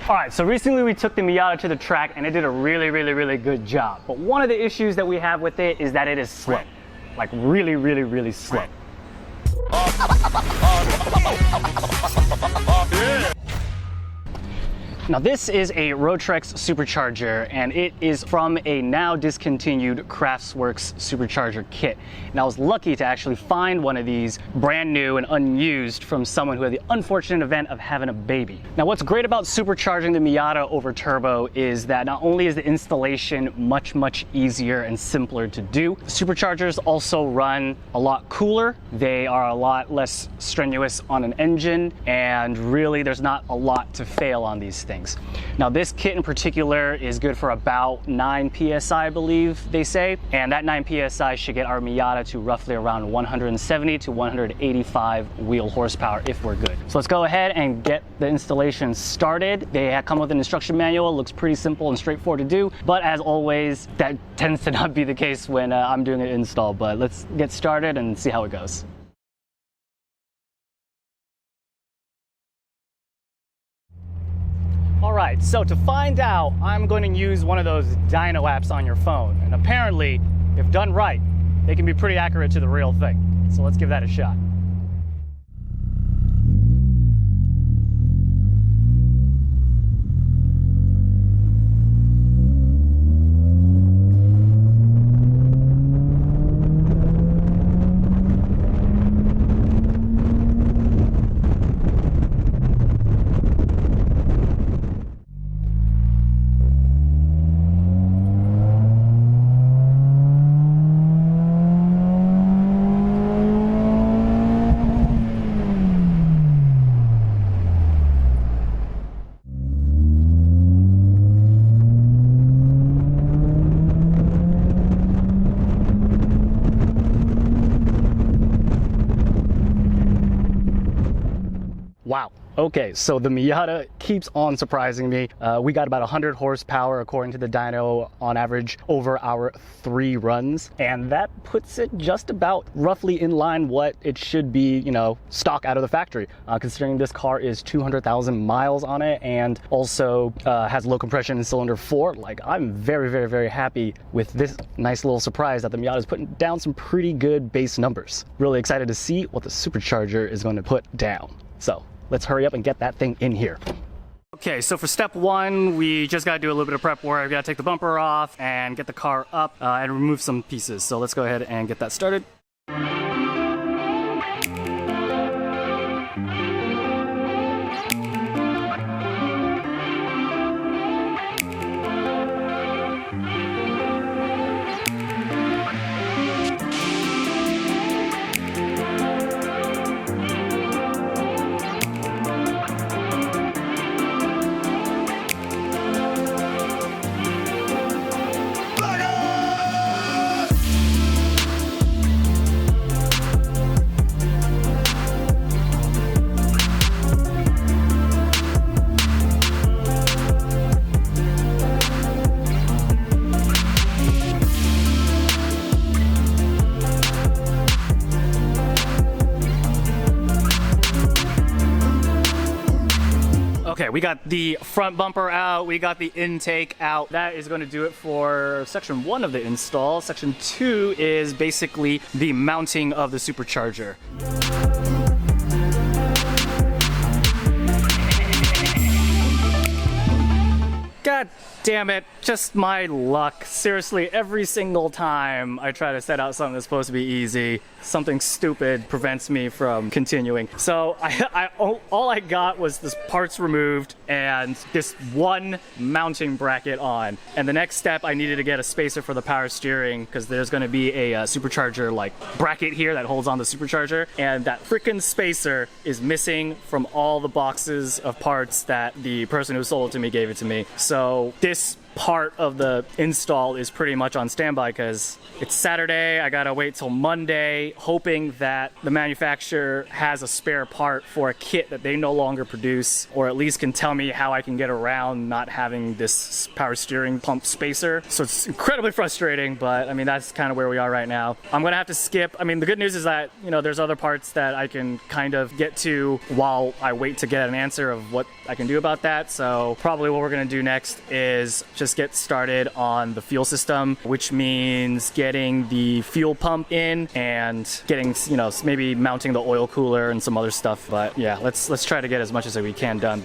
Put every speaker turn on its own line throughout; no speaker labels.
All right, so recently we took the Miata to the track and it did a really good job. But one of the issues that we have with it is that it is slow. Like really slow. Now this is a Roadtrex Supercharger, and it is from a now discontinued Craftsworks Supercharger kit. And I was lucky to actually find one of these brand new and unused from someone who had the unfortunate event of having a baby. Now what's great about supercharging the Miata over turbo is that not only is the installation much easier and simpler to do, superchargers also run a lot cooler. They are a lot less strenuous on an engine, and really there's not a lot to fail on these things. Now this kit in particular is good for about 9 PSI, I believe they say, and that 9 PSI should get our Miata to roughly around 170 to 185 wheel horsepower if we're good. So let's go ahead and get the installation started. They come with an instruction manual. It looks pretty simple and straightforward to do, but as always, that tends to not be the case when I'm doing an install. But let's get started and see how it goes. Alright, so to find out, I'm going to use one of those Dyno apps on your phone. And apparently, if done right, they can be pretty accurate to the real thing. So let's give that a shot. Wow. Okay, so the Miata keeps on surprising me. We got about 100 horsepower according to the dyno on average over our 3 runs, and that puts it just about roughly in line what it should be, you know, stock out of the factory, considering this car is 200,000 miles on it and also has low compression in cylinder 4. Like, I'm very happy with this nice little surprise that the Miata is putting down some pretty good base numbers. Really excited to see what the Supercharger is going to put down. So let's hurry up and get that thing in here. Okay, so for step 1, we just got to do a little bit of prep work. We got to take the bumper off and get the car up and remove some pieces. So let's go ahead and get that started. Okay, we got the front bumper out, we got the intake out. That is going to do it for section 1 of the install. Section 2 is basically the mounting of the Supercharger. God damn it, just my luck. Seriously, every single time I try to set out something that's supposed to be easy, something stupid prevents me from continuing. So all I got was this parts removed and this one mounting bracket on. And the next step, I needed to get a spacer for the power steering because there's going to be a Supercharger like bracket here that holds on the Supercharger. And that frickin' spacer is missing from all the boxes of parts that the person who sold it to me gave it to me. So this part of the install is pretty much on standby because it's Saturday. I gotta wait till Monday, hoping that the manufacturer has a spare part for a kit that they no longer produce, or at least can tell me how I can get around not having this power steering pump spacer. So it's incredibly frustrating, but I mean, that's kind of where we are right now. I'm gonna have to skip. I mean, the good news is that, you know, there's other parts that I can kind of get to while I wait to get an answer of what I can do about that. So probably what we're gonna do next is just get started on the fuel system, which means getting the fuel pump in and getting, you know, maybe mounting the oil cooler and some other stuff. But yeah, let's try to get as much as we can done.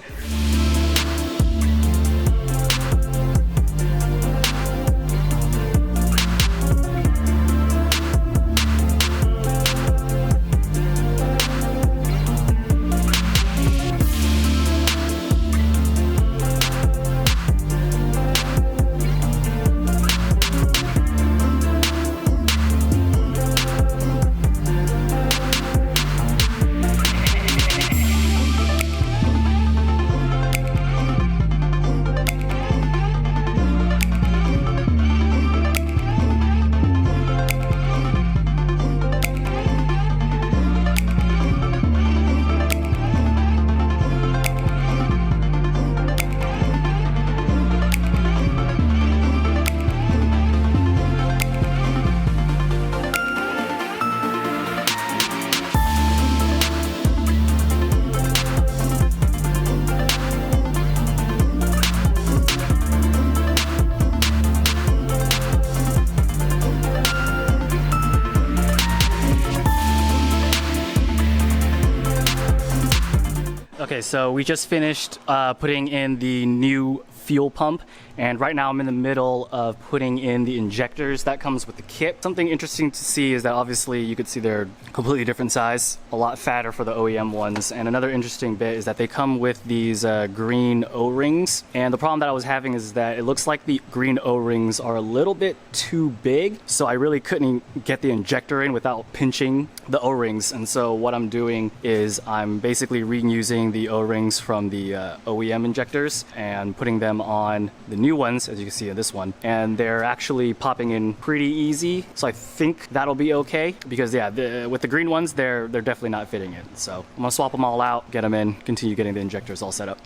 Okay, so we just finished putting in the new fuel pump, and right now I'm in the middle of putting in the injectors that comes with the kit. Something interesting to see is that obviously you could see they're completely different size, a lot fatter for the OEM ones, and another interesting bit is that they come with these green O-rings, and the problem that I was having is that it looks like the green O-rings are a little bit too big, so I really couldn't get the injector in without pinching the O-rings. And so what I'm doing is I'm basically reusing the O-rings from the OEM injectors and putting them on the new ones, as you can see in this one, and they're actually popping in pretty easy. So I think that'll be okay, because yeah, with the green ones, they're definitely not fitting in. So I'm gonna swap them all out, get them in, continue getting the injectors all set up.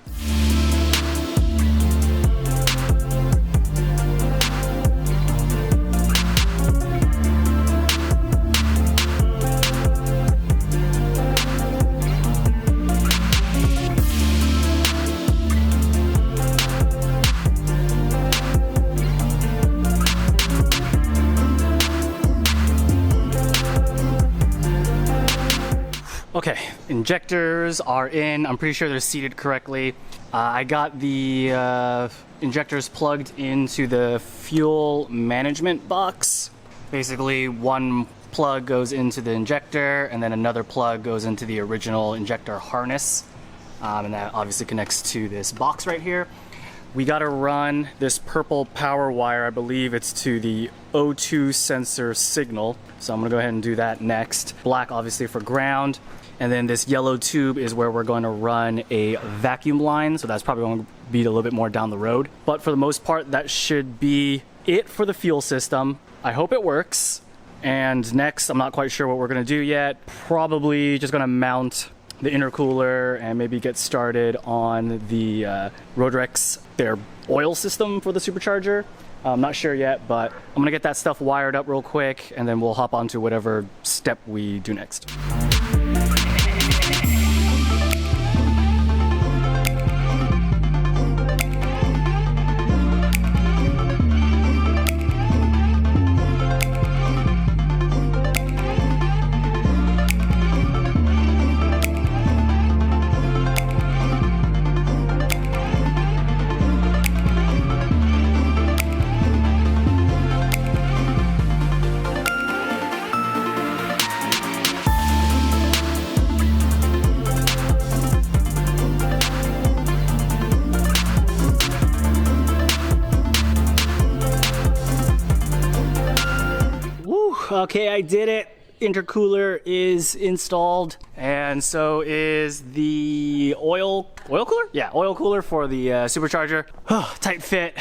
Okay, injectors are in. I'm pretty sure they're seated correctly. I got the injectors plugged into the fuel management box. Basically, one plug goes into the injector, and then another plug goes into the original injector harness. And that obviously connects to this box right here. We got to run this purple power wire, I believe it's to the O2 sensor signal. So I'm gonna go ahead and do that next. Black obviously for ground. And then this yellow tube is where we're going to run a vacuum line. So that's probably going to be a little bit more down the road. But for the most part, that should be it for the fuel system. I hope it works. And next, I'm not quite sure what we're going to do yet. Probably just going to mount the intercooler and maybe get started on the Rodrex, their oil system for the Supercharger. I'm not sure yet, but I'm going to get that stuff wired up real quick, and then we'll hop on to whatever step we do next. Okay, I did it. Intercooler is installed, and so is the oil cooler? Yeah, oil cooler for the Supercharger. Tight fit,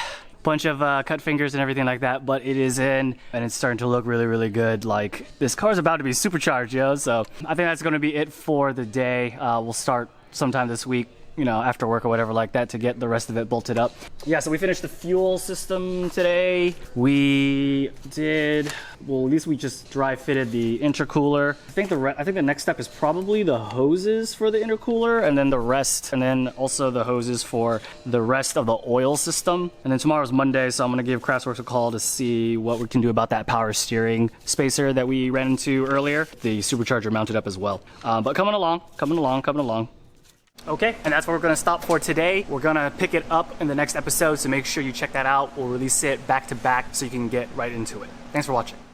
bunch of cut fingers and everything like that, but it is in and it's starting to look really, really good. Like, this car's about to be supercharged, yo. So I think that's going to be it for the day. We'll start sometime this week, you know, after work or whatever like that, to get the rest of it bolted up. Yeah, so we finished the fuel system today. We did, well, at least we just dry fitted the intercooler. I think the next step is probably the hoses for the intercooler, and then the rest, and then also the hoses for the rest of the oil system. And then tomorrow's Monday, so I'm gonna give Craftsworks a call to see what we can do about that power steering spacer that we ran into earlier. The supercharger mounted up as well. But coming along. Okay, and that's where we're gonna stop for today. We're gonna pick it up in the next episode, so make sure you check that out. We'll release it back to back so you can get right into it. Thanks for watching.